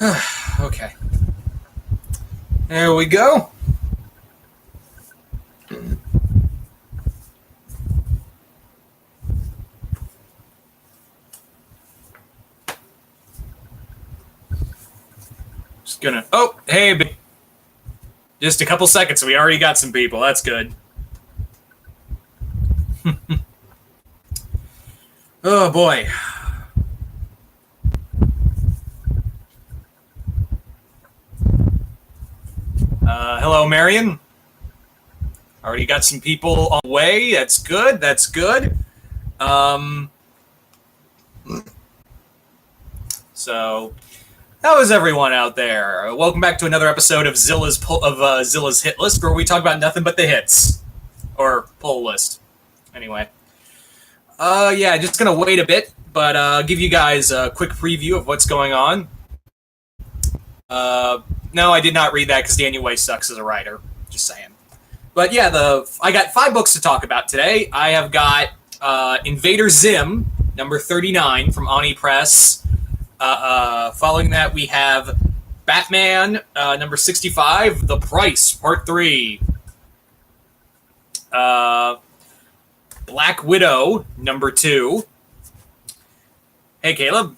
Okay. There we go. Just gonna. Oh, hey, just a couple seconds. We already got some people. That's good. Oh boy. Hello, Marion. Already got some people on the way. That's good. That's good. So, how is everyone out there? Welcome back to another episode of Zilla's hit list, where we talk about nothing but the hits or pull list. Anyway, yeah, just gonna wait a bit, but give you guys a quick preview of what's going on. No, I did not read that because Daniel Way sucks as a writer. Just saying. But yeah, I got 5 books to talk about today. I have got Invader Zim, number 39 from Ani Press. Following that, we have Batman, number 65, The Price, Part 3. Black Widow, number 2. Hey, Caleb.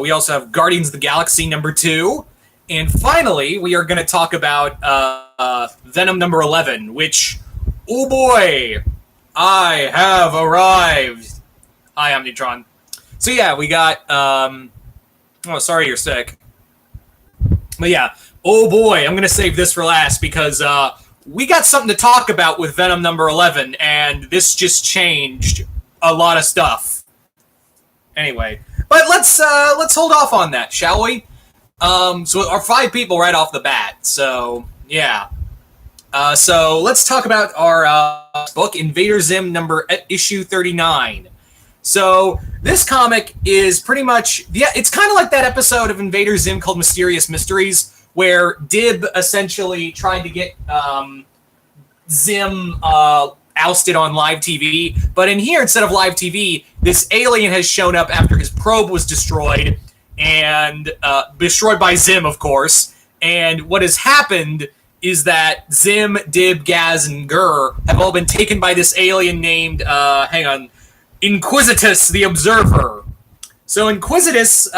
We also have Guardians of the Galaxy, number 2. And finally, we are going to talk about Venom number 11, which, oh boy, I have arrived. Hi, Omnitron. So yeah, we got, oh, sorry you're sick. But yeah, oh boy, I'm going to save this for last because we got something to talk about with Venom number 11, and this just changed a lot of stuff. Anyway, but let's hold off on that, shall we? So our 5 people right off the bat. So yeah. So let's talk about our book, Invader Zim issue 39. So this comic is pretty much, yeah, it's kind of like that episode of Invader Zim called Mysterious Mysteries, where Dib essentially tried to get Zim ousted on live TV. But in here, instead of live TV, this alien has shown up after his probe was destroyed. And destroyed by Zim, of course. And what has happened is that Zim, Dib, Gaz, and Gur have all been taken by this alien named, Inquisitus the Observer. So Inquisitus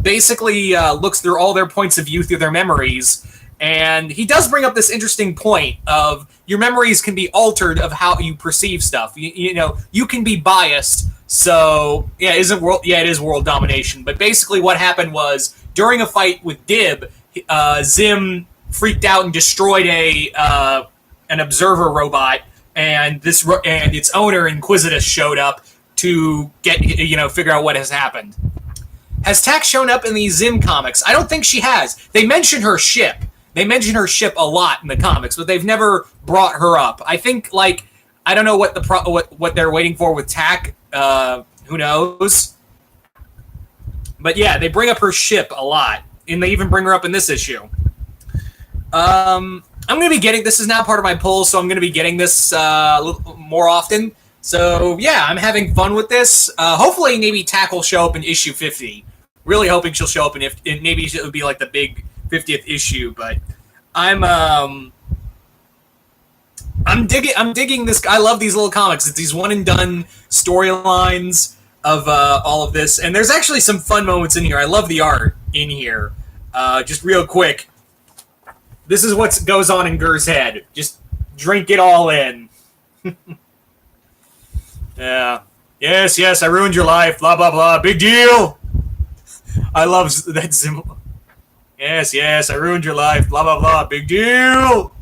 basically looks through all their points of view through their memories. And he does bring up this interesting point of your memories can be altered of how you perceive stuff. You know, you can be biased. So, yeah, it is world domination. But basically what happened was, during a fight with Dib, Zim freaked out and destroyed an observer robot, and its owner, Inquisitus, showed up to figure out what has happened. Has Tack shown up in these Zim comics? I don't think she has. They mention her ship. They mention her ship a lot in the comics, but they've never brought her up. I think, I don't know what they're waiting for with Tack. Who knows? But yeah, they bring up her ship a lot, and they even bring her up in this issue. I'm going to be getting this is now part of my pull, so I'm going to be getting this a little more often. So yeah, I'm having fun with this. Hopefully, maybe Tack will show up in issue 50. Really hoping she'll show up, and maybe it would be like the big 50th issue. But I'm digging this. I love these little comics. It's these one and done storylines of all of this, and there's actually some fun moments in here. I love the art in here. Just real quick, this is what goes on in Gur's head. Just drink it all in. Yeah. Yes, I ruined your life. Blah blah blah. Big deal. I love that symbol. Yes, I ruined your life. Blah blah blah. Big deal.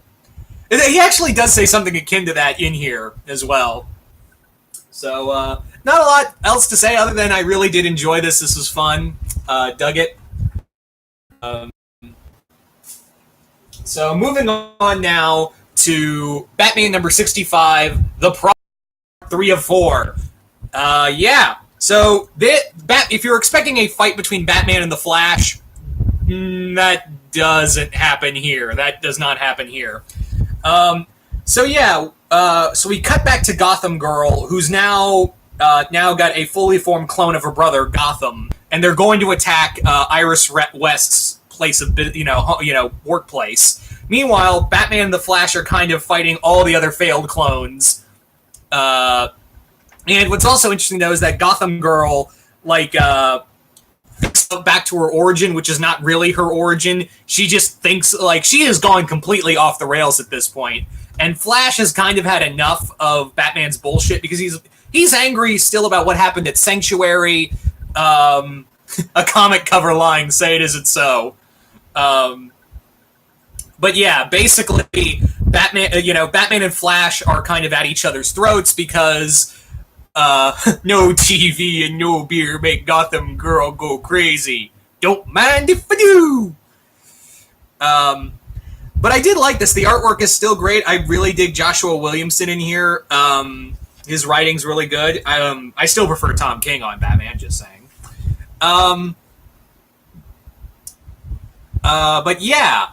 He actually does say something akin to that in here as well. So, not a lot else to say other than I really did enjoy this. This was fun. Dug it. So, moving on now to Batman number 65, The Price, 3 of 4. Yeah. So, if you're expecting a fight between Batman and the Flash, that doesn't happen here. That does not happen here. So we cut back to Gotham Girl, who's now got a fully formed clone of her brother, Gotham, and they're going to attack Iris West's place of workplace. Meanwhile, Batman and the Flash are kind of fighting all the other failed clones. And what's also interesting though is that Gotham Girl thinks back to her origin, which is not really her origin. She just thinks she has gone completely off the rails at this point. And Flash has kind of had enough of Batman's bullshit because he's angry still about what happened at Sanctuary. A comic cover line, say it isn't so. But yeah, basically, Batman and Flash are kind of at each other's throats because no TV and no beer make Gotham Girl go crazy. Don't mind if I do. But I did like this. The artwork is still great. I really dig Joshua Williamson in here. His writing's really good. I still prefer Tom King on Batman, just saying. But yeah.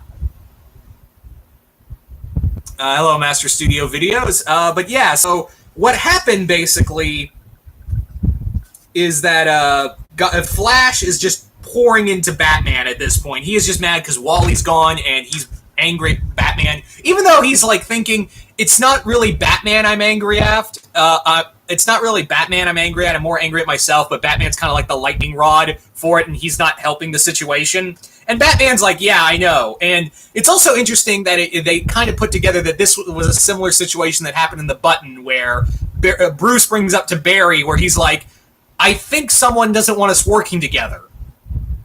Hello, Master Studio Videos. But yeah, so what happened basically is that Flash is just pouring into Batman at this point. He is just mad because Wally's gone and he's angry at Batman. Even though he's thinking, it's not really Batman I'm angry at. It's not really Batman I'm angry at. I'm more angry at myself, but Batman's kind of like the lightning rod for it and he's not helping the situation. And Batman's like, yeah, I know. And it's also interesting that they kind of put together that this was a similar situation that happened in The Button where Bruce brings up to Barry where he's like, I think someone doesn't want us working together.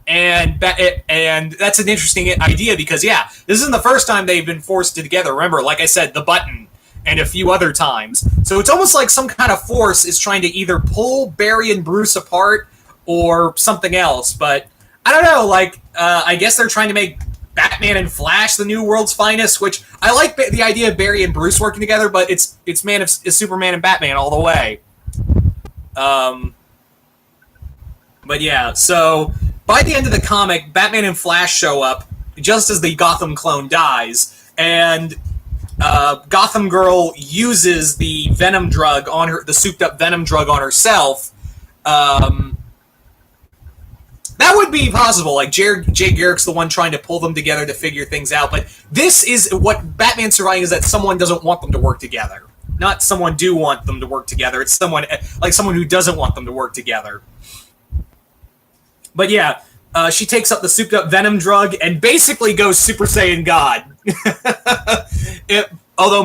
And that's an interesting idea because, yeah, this isn't the first time they've been forced together. Remember, like I said, The Button and a few other times. So it's almost like some kind of force is trying to either pull Barry and Bruce apart or something else. But I don't know, I guess they're trying to make Batman and Flash the new world's finest, which I like the idea of Barry and Bruce working together, but it's Superman and Batman all the way. But yeah, so by the end of the comic, Batman and Flash show up just as the Gotham clone dies, and Gotham Girl uses the Venom drug on her, the souped-up Venom drug on herself. That would be possible. Jay Garrick's the one trying to pull them together to figure things out. But this is what Batman's surviving is that someone doesn't want them to work together. Not someone do want them to work together. It's someone who doesn't want them to work together. But yeah, she takes up the souped up Venom drug and basically goes Super Saiyan God. Although,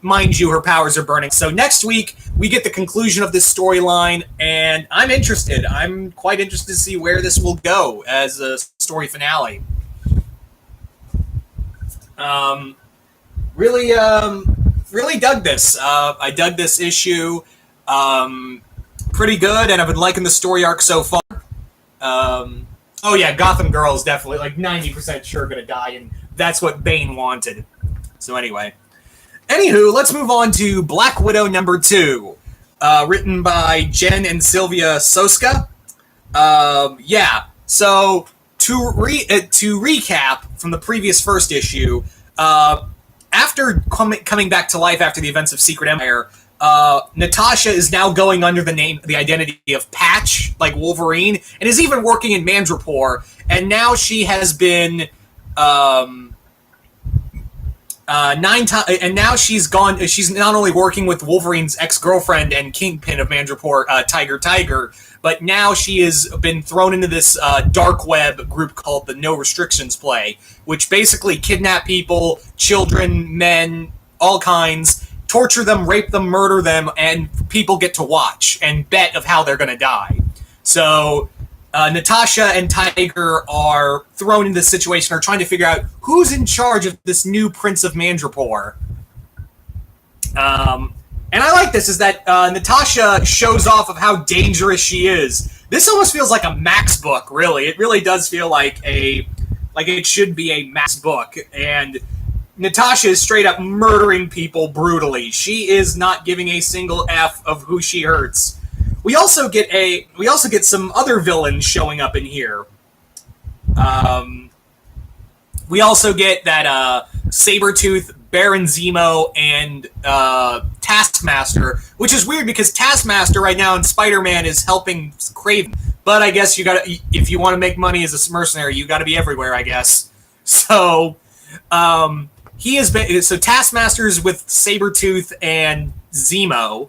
mind you, her powers are burning. So next week, we get the conclusion of this storyline, and I'm interested. I'm quite interested to see where this will go as a story finale. Really dug this. I dug this issue. Pretty good, and I've been liking the story arc so far. Oh yeah, Gotham Girl is definitely 90% sure going to die, and that's what Bane wanted. So anyway. Anywho, let's move on to Black Widow #2, written by Jen and Sylvia Soska. Yeah, so to recap from the previous first issue, after coming back to life after the events of Secret Empire, Natasha is now going under the identity of Patch, like Wolverine, and is even working in Mandrapore, and now she has been and now she's gone. She's not only working with Wolverine's ex-girlfriend and kingpin of Mandrapore, Tiger, but now she has been thrown into this dark web group called the No Restrictions Play, which basically kidnap people, children, men, all kinds, torture them, rape them, murder them, and people get to watch and bet of how they're going to die. So Natasha and Tiger are thrown into this situation, are trying to figure out who's in charge of this new Prince of Mandrapore. And I like this, is that Natasha shows off of how dangerous she is. This almost feels like a Max book, really. It really does feel like it should be a Max book. And Natasha is straight up murdering people brutally. She is not giving a single F of who she hurts. We also get some other villains showing up in here. We also get that Sabretooth, Baron Zemo, and Taskmaster, which is weird because Taskmaster right now in Spider-Man is helping Kraven. But I guess you got to, if you want to make money as a mercenary, you got to be everywhere, I guess. So, he has been, so Taskmaster's with Sabretooth and Zemo.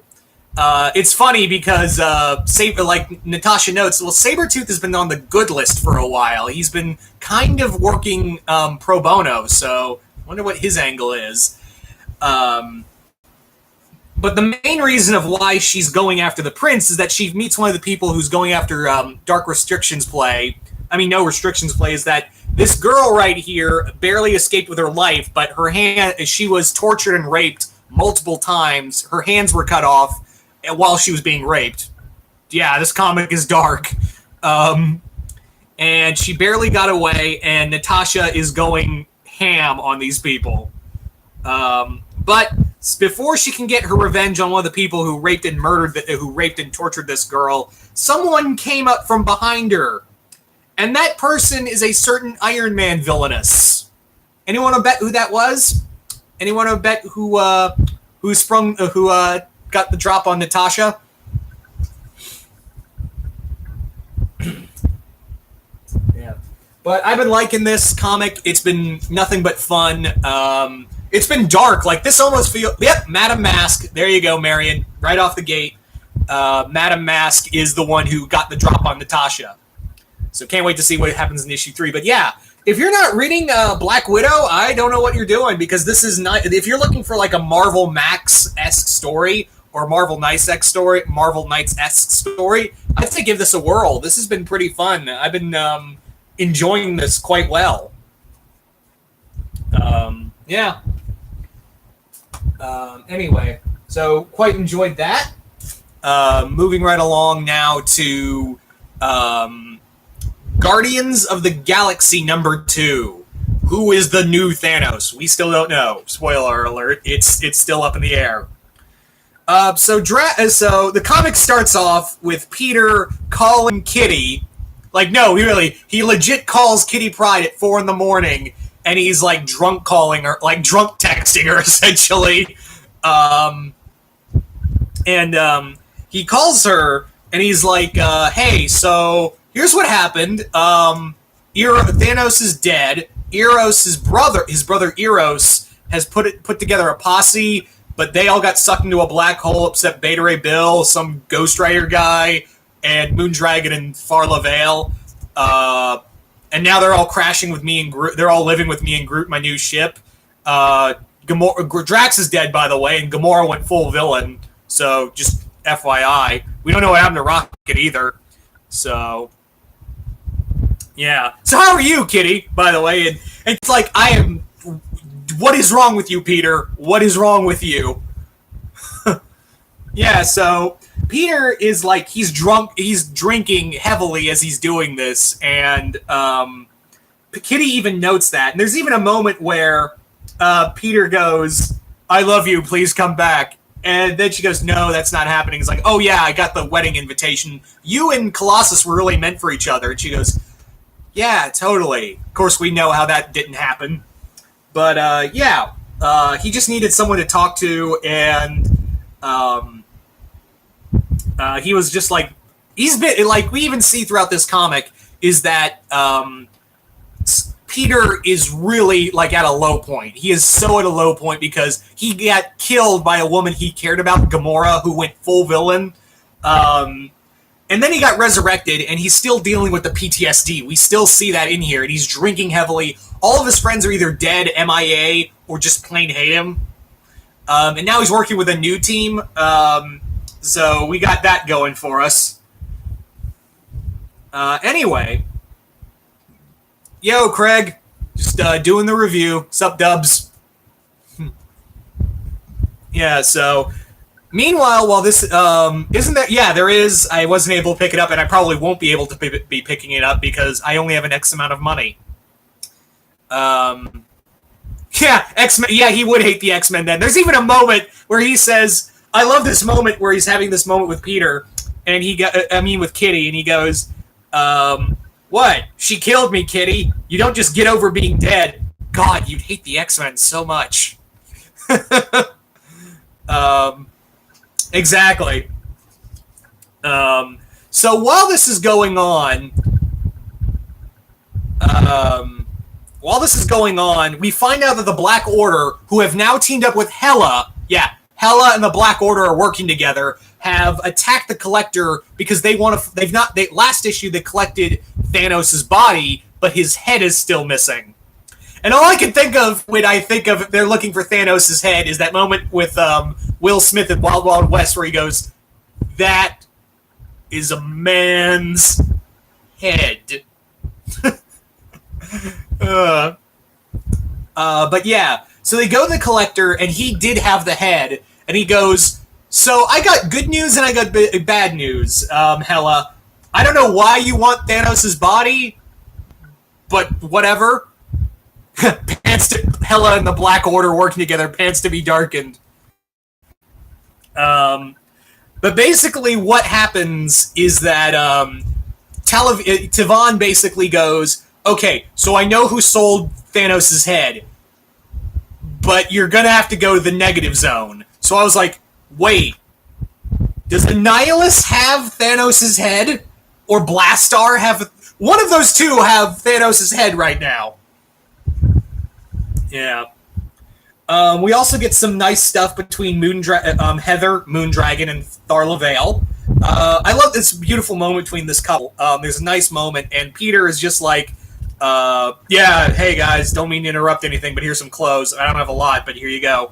It's funny because, like Natasha notes, well, Sabretooth has been on the good list for a while. He's been kind of working pro bono, so I wonder what his angle is. But the main reason of why she's going after the prince is that she meets one of the people who's going after Dark Restrictions play. I mean, no restrictions play, is that this girl right here barely escaped with her life, but she was tortured and raped multiple times. Her hands were cut off while she was being raped. Yeah, this comic is dark. And she barely got away, and Natasha is going ham on these people. But before she can get her revenge on one of the people who raped and tortured this girl, someone came up from behind her. And that person is a certain Iron Man villainess. Anyone want to bet who that was? Anyone want to bet who got the drop on Natasha? Yeah. But I've been liking this comic. It's been nothing but fun. It's been dark. Like, this almost feels... Yep, Madame Mask. There you go, Marion. Right off the gate. Madame Mask is the one who got the drop on Natasha. So can't wait to see what happens in issue 3. But yeah, if you're not reading Black Widow, I don't know what you're doing, because this is not... If you're looking for like a Marvel Max-esque story or Marvel Knights-esque story, I'd say give this a whirl. This has been pretty fun. I've been enjoying this quite well. Yeah. Anyway, so quite enjoyed that. Moving right along now to Guardians of the Galaxy #2. Who is the new Thanos? We still don't know. Spoiler alert. It's still up in the air. So the comic starts off with Peter calling Kitty. Like, no, he legit calls Kitty Pryde at 4 a.m, and he's like drunk calling her, like drunk texting her, essentially. He calls her, and he's like, hey, so here's what happened. Thanos is dead. His brother Eros, has put together a posse, but they all got sucked into a black hole, except Beta Ray Bill, some Ghost Rider guy, and Moondragon and Farla Vale. And now they're all crashing with me and Groot. They're all living with me and Groot, my new ship. Drax is dead, by the way, and Gamora went full villain. So just FYI, we don't know what happened to Rocket either. So yeah. So how are you, Kitty? By the way, and it's like I am. What is wrong with you, Peter? What is wrong with you? Yeah. So Peter is like, he's drunk, he's drinking heavily as he's doing this, and Kitty even notes that. And there's even a moment where Peter goes, I love you, please come back. And then she goes, no, that's not happening. It's like, oh yeah, I got the wedding invitation. You and Colossus were really meant for each other. And she goes, yeah, totally. Of course, we know how that didn't happen. But yeah, he just needed someone to talk to, and he was just like, he's been like, we even see throughout this comic is that Peter is really like at a low point. He is so at a low point because he got killed by a woman he cared about, Gamora, who went full villain. And then he got resurrected, and he's still dealing with the PTSD. We still see that in here, and he's drinking heavily. All of his friends are either dead, MIA, or just plain hate him. And now he's working with a new team. So we got that going for us. Anyway. Yo, Craig. Just doing the review. Sup, dubs? Yeah, so... Meanwhile, while this... isn't there... Yeah, there is. I wasn't able to pick it up, and I probably won't be able to be picking it up because I only have an X amount of money. Yeah, X-Men... Yeah, he would hate the X-Men then. There's even a moment where he says... I love this moment where he's having this moment with Peter, and with Kitty, and he goes, what? She killed me, Kitty. You don't just get over being dead. God, you'd hate the X-Men so much. Exactly. So while this is going on, we find out that the Black Order, who have now teamed up with Hela, Hela and the Black Order are working together, have attacked the Collector because last issue they collected Thanos' body, but his head is still missing. And all I can think of when I think of they're looking for Thanos' head is that moment with Will Smith in Wild Wild West where he goes, "That is a man's head." But yeah, so they go to the Collector, and he did have the head, and he goes, "So I got good news and I got bad news, Hela. I don't know why you want Thanos' body, but whatever." Hela and the Black Order working together, pants to be darkened. But basically what happens is that Tavon basically goes, "Okay, so I know who sold Thanos' head, but you're gonna have to go to the negative zone." So I was like, wait, does Annihilus have Thanos' head? Or Blastar have... One of those two have Thanos' head right now. Yeah. We also get some nice stuff between Heather, Moondragon, and Tharla Vale. I love this beautiful moment between this couple. There's a nice moment, and Peter is just like, yeah, hey guys, don't mean to interrupt anything, but here's some clothes. I don't have a lot, but here you go.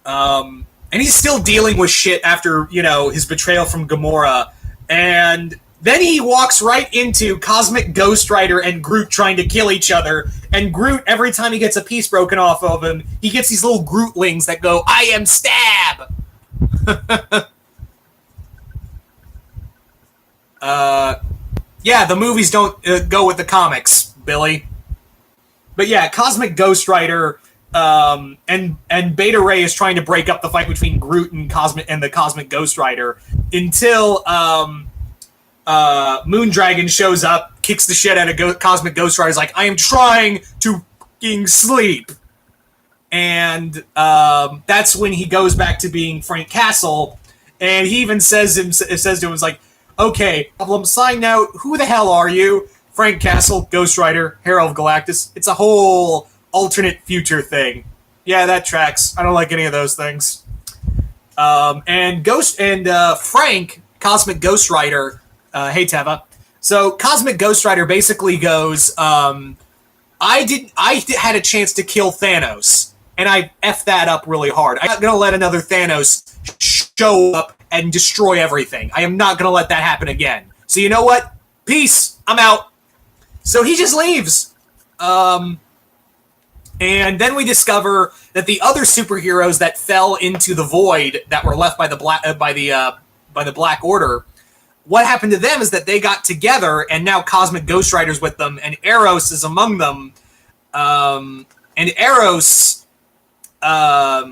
And he's still dealing with shit after, his betrayal from Gamora. And then he walks right into Cosmic Ghost Rider and Groot trying to kill each other. And Groot, every time he gets a piece broken off of him, he gets these little Grootlings that go, "I am stab!" Yeah, the movies don't go with the comics, Billy. But yeah, Cosmic Ghost Rider and Beta Ray is trying to break up the fight between Groot and the Cosmic Ghost Rider until Moondragon shows up, kicks the shit out of Cosmic Ghost Rider. He's like, "I am trying to fucking sleep," and that's when he goes back to being Frank Castle, and he even says to him, "It's like, okay, problem signed out. Who the hell are you?" "Frank Castle, Ghost Rider, Herald of Galactus." It's a whole alternate future thing. Yeah, that tracks. I don't like any of those things. And Frank, Cosmic Ghost Rider. Hey Teva. So Cosmic Ghost Rider basically goes, I had a chance to kill Thanos, and I effed that up really hard. I'm not gonna let another Thanos show up and destroy everything. I am not gonna let that happen again. So you know what? Peace. I'm out. So he just leaves. And then we discover that the other superheroes that fell into the void that were left by the Black Order, what happened to them is that they got together, and now Cosmic Ghost Rider's with them, and Eros is among them. And Eros has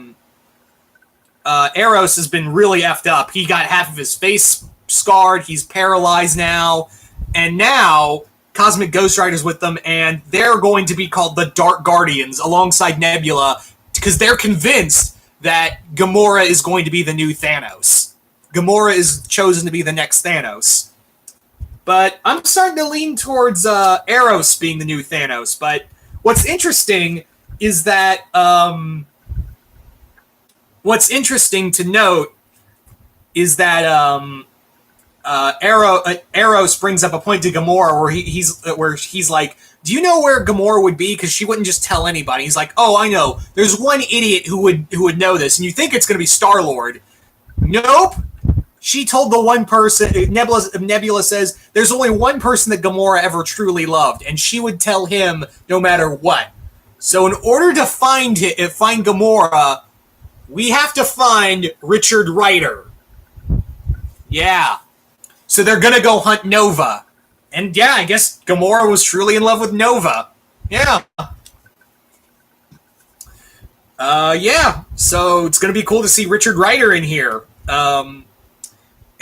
been really effed up. He got half of his face scarred. He's paralyzed now. And now Cosmic Ghost Rider's with them, and they're going to be called the Dark Guardians alongside Nebula, because they're convinced that Gamora is going to be the new Thanos. Gamora is chosen to be the next Thanos. But I'm starting to lean towards Eros being the new Thanos. But what's interesting is that... what's interesting to note is that Eros brings up a point to Gamora where he's like, "Do you know where Gamora would be? Because she wouldn't just tell anybody." He's like, "Oh, I know. There's one idiot who would know this, and you think it's going to be Star-Lord." Nope. She told the one person. Nebula says there's only one person that Gamora ever truly loved, and she would tell him no matter what. So in order to find Gamora, we have to find Richard Rider. Yeah. So they're gonna go hunt Nova. And yeah, I guess Gamora was truly in love with Nova. Yeah. Yeah. So it's gonna be cool to see Richard Rider in here.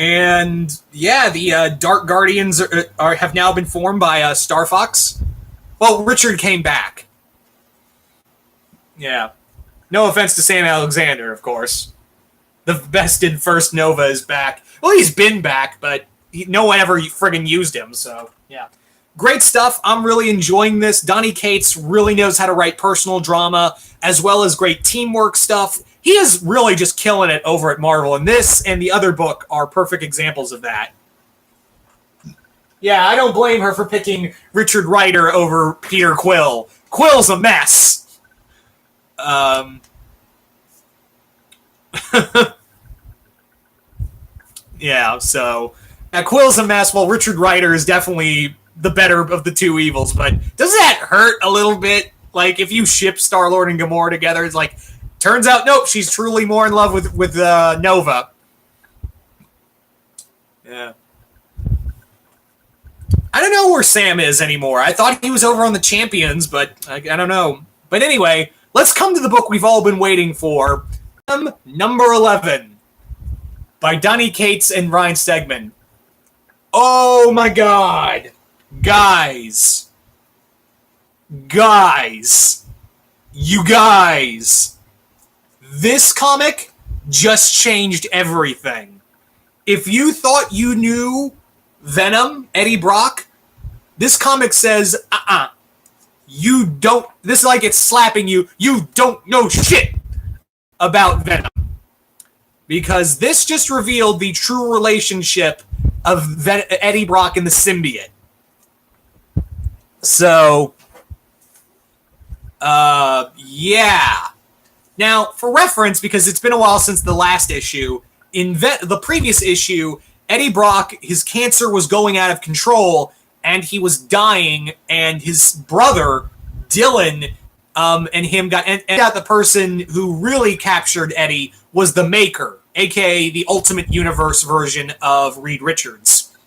And yeah, the Dark Guardians have now been formed by Star Fox. Well, Richard came back. Yeah. No offense to Sam Alexander, of course. The bested first Nova is back. Well, he's been back, but no one ever friggin' used him. So yeah, great stuff. I'm really enjoying this. Donny Cates really knows how to write personal drama as well as great teamwork stuff. He is really just killing it over at Marvel, and this and the other book are perfect examples of that. Yeah, I don't blame her for picking Richard Rider over Peter Quill. Quill's a mess. Yeah, so Quill's a mess, while Richard Rider is definitely the better of the two evils. But does that hurt a little bit? Like, if you ship Star-Lord and Gamora together, it's like, turns out, nope, she's truly more in love with Nova. Yeah. I don't know where Sam is anymore. I thought he was over on the Champions, but I don't know. But anyway, let's come to the book we've all been waiting for. Number 11 by Donny Cates and Ryan Stegman. Oh my god. Guys. You guys. This comic just changed everything. If you thought you knew Venom, Eddie Brock, this comic says, you don't, this is like it's slapping you, you don't know shit about Venom. Because this just revealed the true relationship of Eddie Brock and the symbiote. So, yeah. Now, for reference, because it's been a while since the last issue, in the previous issue, Eddie Brock, his cancer was going out of control, and he was dying, and his brother, Dylan, and him got the person who really captured Eddie was the Maker, aka the Ultimate Universe version of Reed Richards.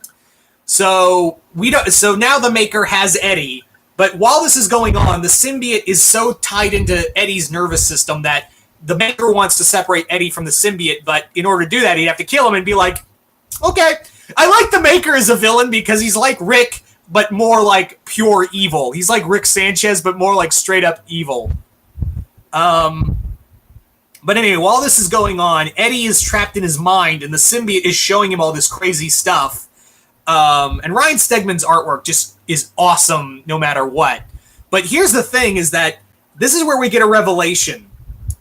So so now the Maker has Eddie, but while this is going on, the symbiote is so tied into Eddie's nervous system that the Maker wants to separate Eddie from the symbiote, but in order to do that, he'd have to kill him and be like, okay, I like the Maker as a villain because he's like Rick, but more like pure evil. He's like Rick Sanchez, but more like straight up evil. But anyway, while this is going on, Eddie is trapped in his mind, and the symbiote is showing him all this crazy stuff. And Ryan Stegman's artwork just is awesome no matter what. But here's the thing, is that this is where we get a revelation,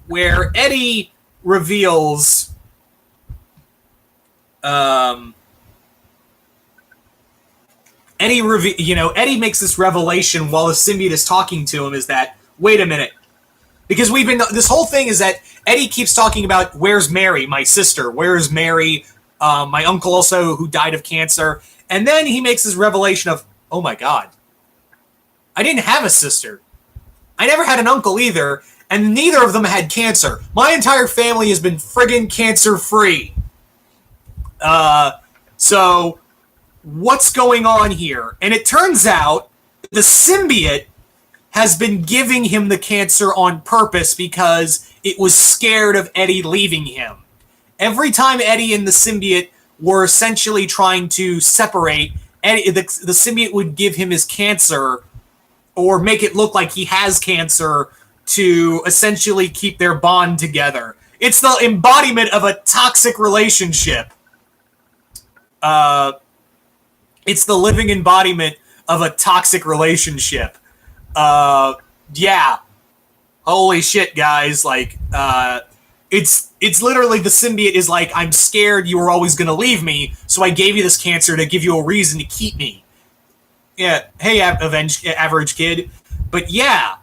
where Eddie reveals... Eddie makes this revelation while the symbiote is talking to him, is that, wait a minute. Because this whole thing is that Eddie keeps talking about, where's Mary, my sister? Where's Mary, my uncle also, who died of cancer? And then he makes this revelation of, oh my god, I didn't have a sister. I never had an uncle either, and neither of them had cancer. My entire family has been friggin' cancer-free. So, what's going on here? And it turns out the symbiote has been giving him the cancer on purpose because it was scared of Eddie leaving him. Every time Eddie and the symbiote were essentially trying to separate, Eddie, the symbiote would give him his cancer or make it look like he has cancer to essentially keep their bond together. It's the embodiment of a toxic relationship. It's the living embodiment of a toxic relationship. Yeah. Holy shit, guys. Like, it's literally the symbiote is like, I'm scared you were always going to leave me, so I gave you this cancer to give you a reason to keep me. Yeah. Hey, average kid. But yeah.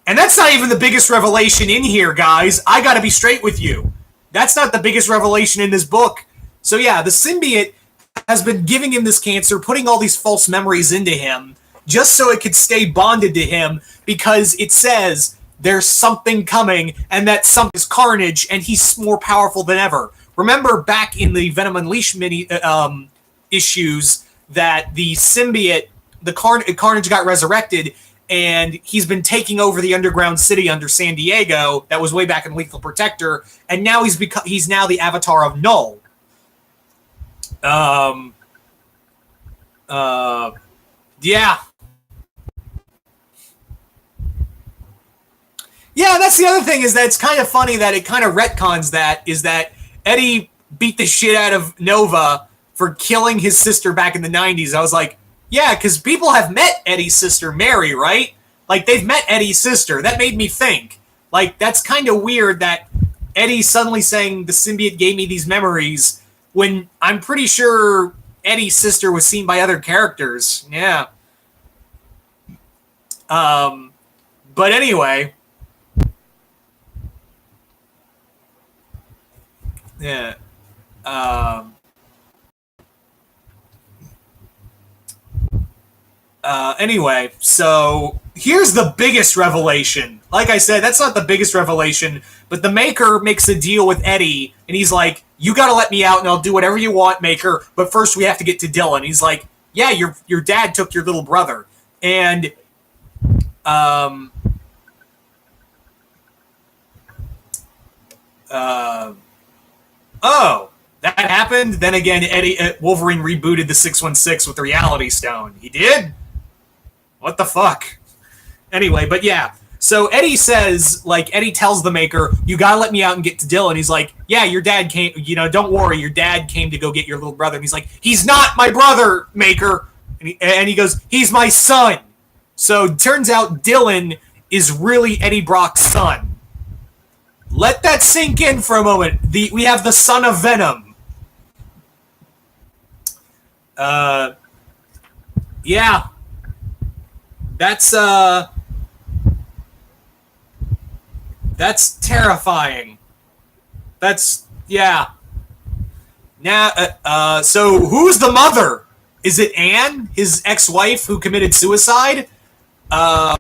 And that's not even the biggest revelation in here, guys. I gotta be straight with you. That's not the biggest revelation in this book. So yeah, the symbiote has been giving him this cancer, putting all these false memories into him, just so it could stay bonded to him, because it says there's something coming, and that something is Carnage, and he's more powerful than ever. Remember back in the Venom Unleashed mini issues that the symbiote, the Carnage got resurrected, and he's been taking over the underground city under San Diego. That was way back in Lethal Protector, and now he's now the avatar of Null. Yeah. Yeah, that's the other thing, is that it's kind of funny that it kind of retcons that, is that Eddie beat the shit out of Nova for killing his sister back in the 90s. I was like, yeah, because people have met Eddie's sister, Mary, right? Like, they've met Eddie's sister. That made me think. Like, that's kind of weird that Eddie's suddenly saying the symbiote gave me these memories when I'm pretty sure Eddie's sister was seen by other characters. Yeah. But anyway. Yeah. Anyway, so here's the biggest revelation. Like I said, that's not the biggest revelation, but the Maker makes a deal with Eddie, and he's like, you gotta let me out, and I'll do whatever you want, Maker, but first we have to get to Dylan. He's like, yeah, your dad took your little brother. And, oh, that happened? Then again, Wolverine rebooted the 616 with the Reality Stone. He did? What the fuck? Anyway, but yeah. So Eddie says, like, Eddie tells the Maker, you gotta let me out and get to Dylan. He's like, yeah, your dad came, don't worry, your dad came to go get your little brother. And he's like, he's not my brother, Maker. And he goes, he's my son. So it turns out Dylan is really Eddie Brock's son. Let that sink in for a moment. We have the son of Venom. Yeah. That's terrifying. Yeah. Now, so who's the mother? Is it Anne, his ex-wife who committed suicide? Yeah,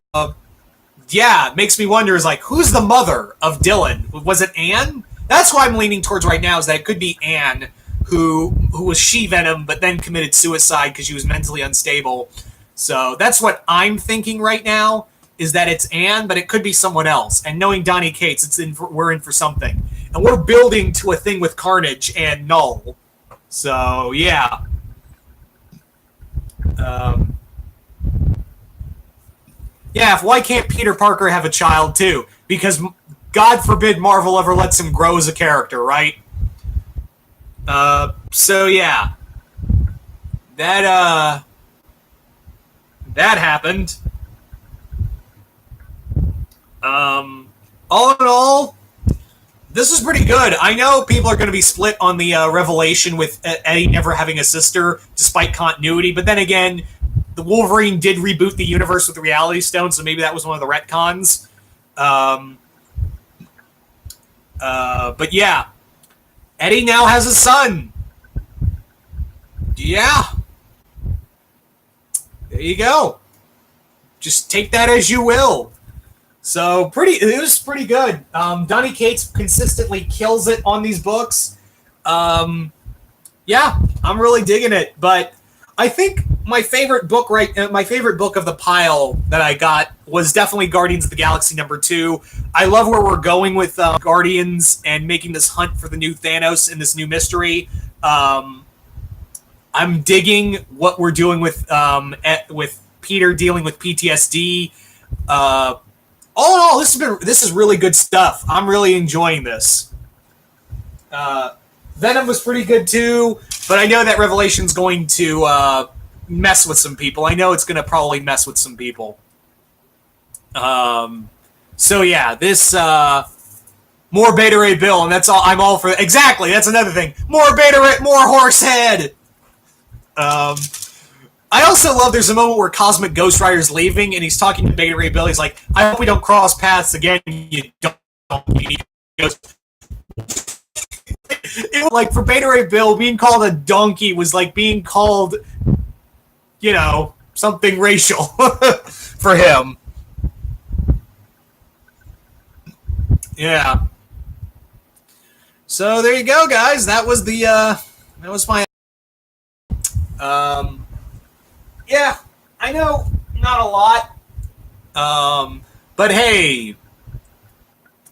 it makes me wonder, is like, who's the mother of Dylan? Was it Anne? That's why I'm leaning towards right now, is that it could be Anne, who was She-Venom, but then committed suicide because she was mentally unstable. So that's what I'm thinking right now, is that it's Anne, but it could be someone else. And knowing Donny Cates, we're in for something. And we're building to a thing with Carnage and Null. So, yeah. Yeah, why can't Peter Parker have a child, too? Because, God forbid Marvel ever lets him grow as a character, right? So, yeah. That happened. All in all, this is pretty good. I know people are going to be split on the revelation with Eddie never having a sister, despite continuity, but then again, the Wolverine did reboot the universe with the Reality Stone, so maybe that was one of the retcons. But yeah, Eddie now has a son. Yeah. There you go. Just take that as you will. So it was pretty good. Donny Cates consistently kills it on these books. Yeah, I'm really digging it. But I think my favorite book of the pile that I got was definitely Guardians of the Galaxy #2. I love where we're going with Guardians and making this hunt for the new Thanos and this new mystery. I'm digging what we're doing with Peter dealing with PTSD. All in all, this is really good stuff. I'm really enjoying this. Venom was pretty good too, but I know that Revelation's going to mess with some people. I know it's going to probably mess with some people. So yeah, this more Beta Ray Bill, and that's all. I'm all for. Exactly, that's another thing. More Beta Ray, more Horsehead. I also love there's a moment where Cosmic Ghost Rider's leaving, and he's talking to Beta Ray Bill. He's like, I hope we don't cross paths again, you don't. He goes, it was like, for Beta Ray Bill, being called a donkey was like being called, something racial for him. Yeah. So there you go, guys. That was my... Yeah, I know, not a lot. But hey,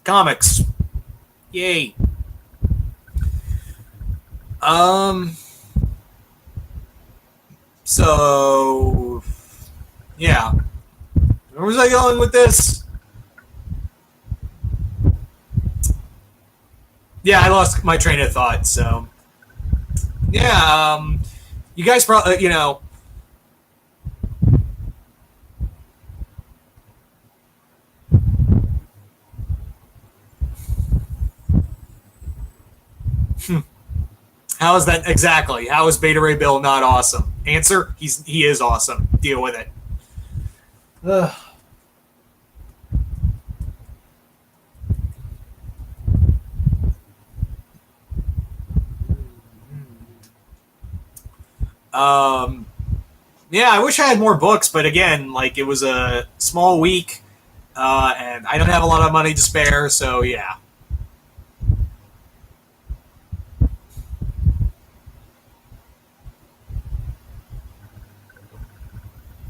comics. Yay. So, yeah. Where was I going with this? Yeah, I lost my train of thought, so... Yeah, you guys probably, how is that exactly? How is Beta Ray Bill not awesome? Answer: he is awesome. Deal with it. Ugh. Um, yeah, I wish I had more books, but again, like it was a small week, and I don't have a lot of money to spare, so yeah.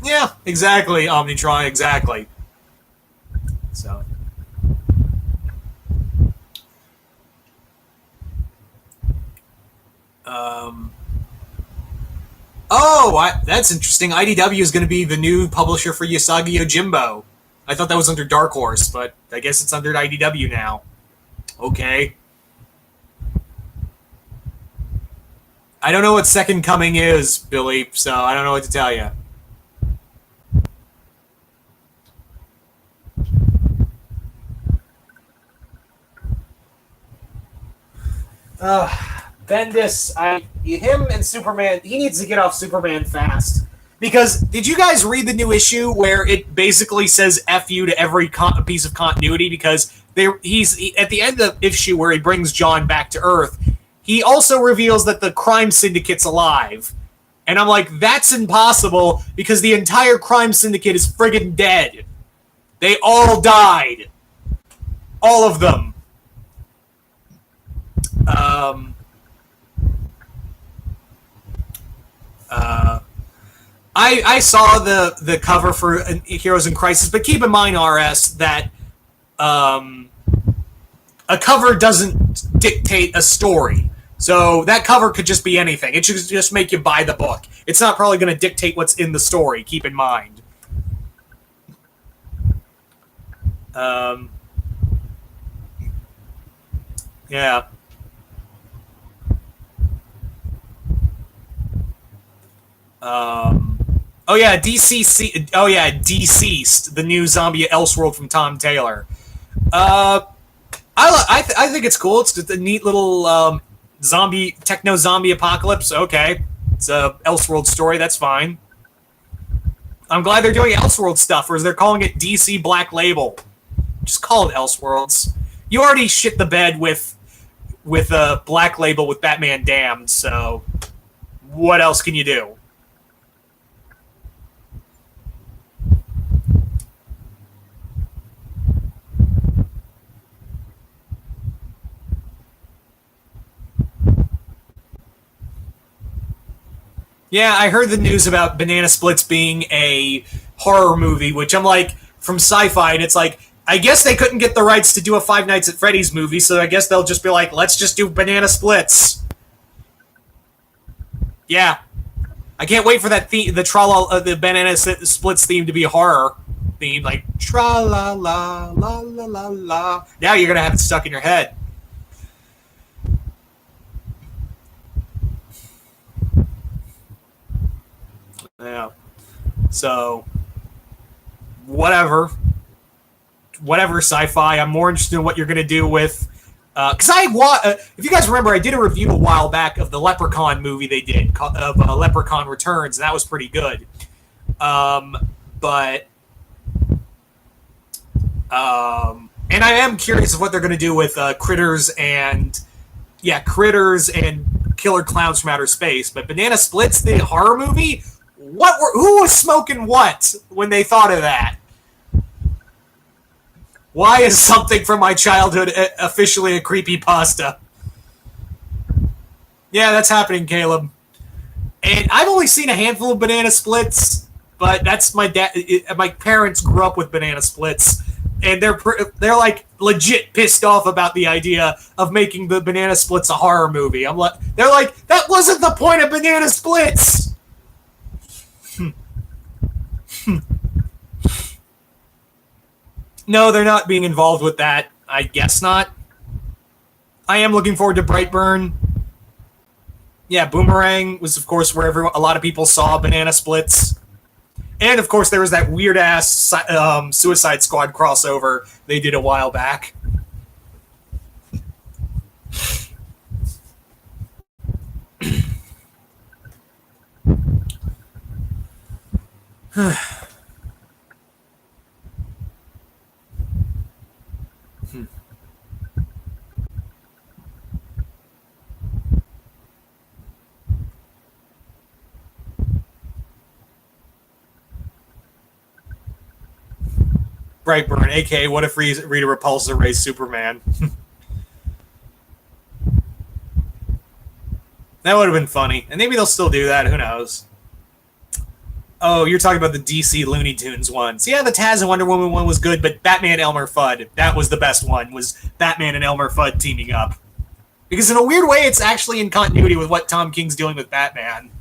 Yeah, exactly, Omnitron, exactly. So, um, that's interesting. IDW is going to be the new publisher for Usagi Yojimbo. I thought that was under Dark Horse, but I guess it's under IDW now. Okay. I don't know what Second Coming is, Billy, so I don't know what to tell you. Bendis, him and Superman, he needs to get off Superman fast. Because did you guys read the new issue where it basically says "F you" to every piece of continuity? Because at the end of the issue where he brings John back to Earth, he also reveals that the crime syndicate's alive, and I'm like, that's impossible because the entire crime syndicate is friggin' dead. They all died, all of them. Um, uh, I saw the cover for Heroes in Crisis, but keep in mind, RS, that um, a cover doesn't dictate a story. So that cover could just be anything. It should just make you buy the book. It's not probably going to dictate what's in the story. Keep in mind. Um, yeah. Um, oh yeah, DCC. Oh yeah, Deceased, the new zombie Elseworld from Tom Taylor. Uh, I think it's cool. It's just a neat little zombie techno zombie apocalypse. Okay, it's a Elseworld story. That's fine. I'm glad they're doing Elseworld stuff, or they're calling it DC Black Label. Just call it Elseworlds. You already shit the bed with a Black Label with Batman Damned. So what else can you do? Yeah, I heard the news about Banana Splits being a horror movie, which I'm like, from sci-fi, and it's like, I guess they couldn't get the rights to do a Five Nights at Freddy's movie, so I guess they'll just be like, let's just do Banana Splits. Yeah, I can't wait for that the Banana Splits theme to be a horror theme, like tra la la la la la la. Now you're gonna have it stuck in your head. Yeah. So whatever, whatever sci-fi. I'm more interested in what you're going to do with. Because if you guys remember, I did a review a while back of the Leprechaun movie they did of Leprechaun Returns, and that was pretty good. But and I am curious of what they're going to do with Critters and Killer Clowns from Outer Space. But Banana Splits, the horror movie, who was smoking what when they thought of that? Why is something from my childhood officially a creepy pasta? Yeah, that's happening, Caleb. And I've only seen a handful of Banana Splits, but that's my dad. My parents grew up with Banana Splits, and they're like legit pissed off about the idea of making the Banana Splits a horror movie. They're like, that wasn't the point of Banana Splits. No, they're not being involved with that. I guess not. I am looking forward to Brightburn. Yeah, Boomerang was, of course, where a lot of people saw Banana Splits. And, of course, there was that weird-ass Suicide Squad crossover they did a while back. Brightburn, aka what if Rita Repulsa raised Superman? That would have been funny. And maybe they'll still do that, who knows? Oh, you're talking about the DC Looney Tunes ones. Yeah, the Taz and Wonder Woman one was good, but Batman Elmer Fudd, that was the best one, was Batman and Elmer Fudd teaming up. Because in a weird way, it's actually in continuity with what Tom King's doing with Batman.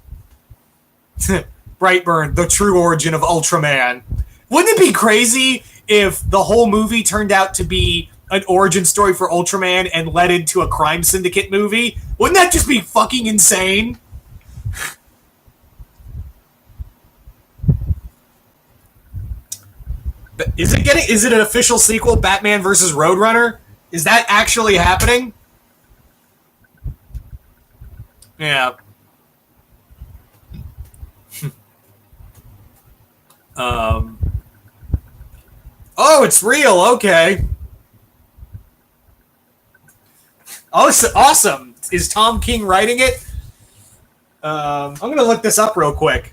Brightburn, the true origin of Ultraman. Wouldn't it be crazy if the whole movie turned out to be an origin story for Ultraman and led into a crime syndicate movie? Wouldn't that just be fucking insane? Is it an official sequel, Batman versus Roadrunner? Is that actually happening? Yeah. Oh, it's real. Okay. Oh, it's awesome. Is Tom King writing it? I'm going to look this up real quick.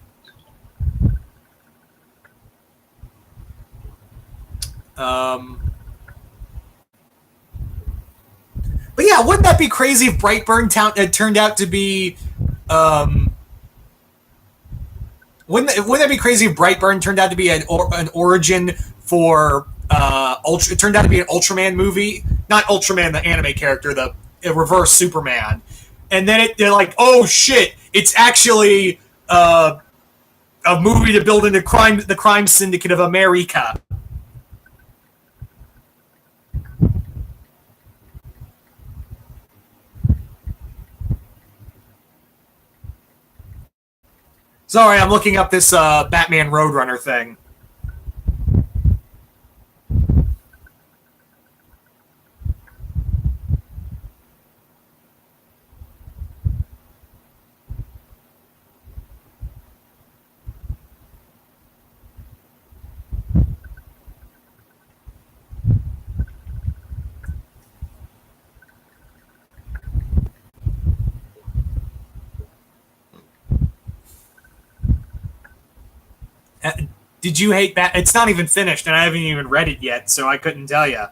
But yeah, wouldn't that be crazy if Brightburn turned out to be... wouldn't that be crazy if Brightburn turned out to be an origin for... it turned out to be an Ultraman movie? Not Ultraman, the anime character, the reverse Superman. And then they're like, oh shit, it's actually a movie to build into the crime syndicate of America. Sorry, I'm looking up this Batman Roadrunner thing. Did you hate that? It's not even finished, and I haven't even read it yet, so I couldn't tell you.